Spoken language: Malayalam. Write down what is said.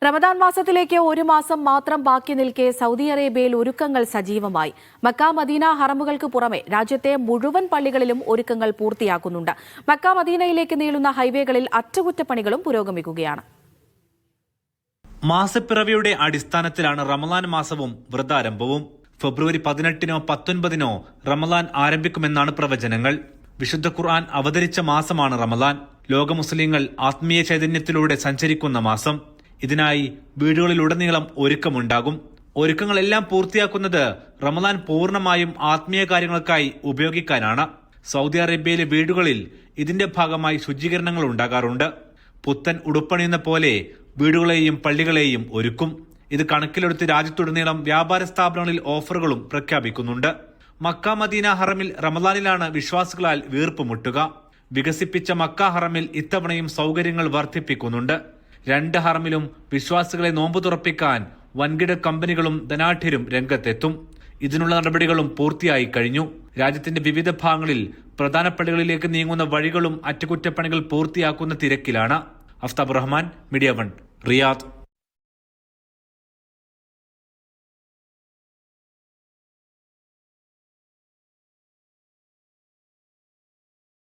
റമദാൻ മാസത്തിലേക്ക് ഒരു മാസം മാത്രം ബാക്കി നിൽക്കെ സൗദി അറേബ്യയിൽ ഒരുക്കങ്ങൾ സജീവമായി. മക്ക മദീന ഹറമുകൾക്ക് പുറമെ രാജ്യത്തെ മുഴുവൻ പള്ളികളിലും ഒരുക്കങ്ങൾ പൂർത്തിയാക്കുന്നുണ്ട്. മക്ക മദീനയിലേക്ക് നീളുന്ന ഹൈവേകളിൽ അറ്റകുറ്റപ്പണികളും പുരോഗമിക്കുകയാണ്. മാസപ്പിറവിയുടെ അടിസ്ഥാനത്തിലാണ് റമദാൻ മാസവും വ്രതാരംഭവും. ഫെബ്രുവരി 18-നോ 19-നോ റമദാൻ ആരംഭിക്കുമെന്നാണ് പ്രവചനങ്ങൾ. വിശുദ്ധ ഖുർആൻ അവതരിച്ച മാസമാണ് റമദാൻ. ലോക മുസ്ലിങ്ങൾ ആത്മീയ ചൈതന്യത്തിലൂടെ സഞ്ചരിക്കുന്ന മാസം. ഇതിനായി വീടുകളിലുടനീളം ഒരുക്കമുണ്ടാകും. ഒരുക്കങ്ങളെല്ലാം പൂർത്തിയാക്കുന്നത് റമദാൻ പൂർണ്ണമായും ആത്മീയ കാര്യങ്ങൾക്കായി ഉപയോഗിക്കാനാണ്. സൗദി അറേബ്യയിലെ വീടുകളിൽ ഇതിന്റെ ഭാഗമായി ശുചീകരണങ്ങൾ ഉണ്ടാകാറുണ്ട്. പുത്തൻ ഉടുപ്പണിയുന്ന പോലെ വീടുകളെയും പള്ളികളെയും ഒരുക്കും. ഇത് കണക്കിലെടുത്ത് രാജ്യത്തുടനീളം വ്യാപാര സ്ഥാപനങ്ങളിൽ ഓഫറുകളും പ്രഖ്യാപിക്കുന്നുണ്ട്. മക്ക മദീന ഹറമിൽ റമദാനിലാണ് വിശ്വാസികളാൽ വീർപ്പുമുട്ടുക. വികസിപ്പിച്ച മക്ക ഹറമിൽ ഇത്തവണയും സൗകര്യങ്ങൾ വർദ്ധിപ്പിക്കുന്നുണ്ട്. 2 ഹറമിലും വിശ്വാസികളെ നോമ്പ് തുറപ്പിക്കാൻ വൻകിട കമ്പനികളും ധനാഢ്യരും രംഗത്തെത്തും. ഇതിനുള്ള നടപടികളും പൂർത്തിയായി കഴിഞ്ഞു. രാജ്യത്തിന്റെ വിവിധ ഭാഗങ്ങളിൽ പ്രധാന പള്ളികളിലേക്ക് നീങ്ങുന്ന വഴികളും അറ്റകുറ്റപ്പണികൾ പൂർത്തിയാക്കുന്ന തിരക്കിലാണ്. Aftab Rahman, media 1, Riyadh.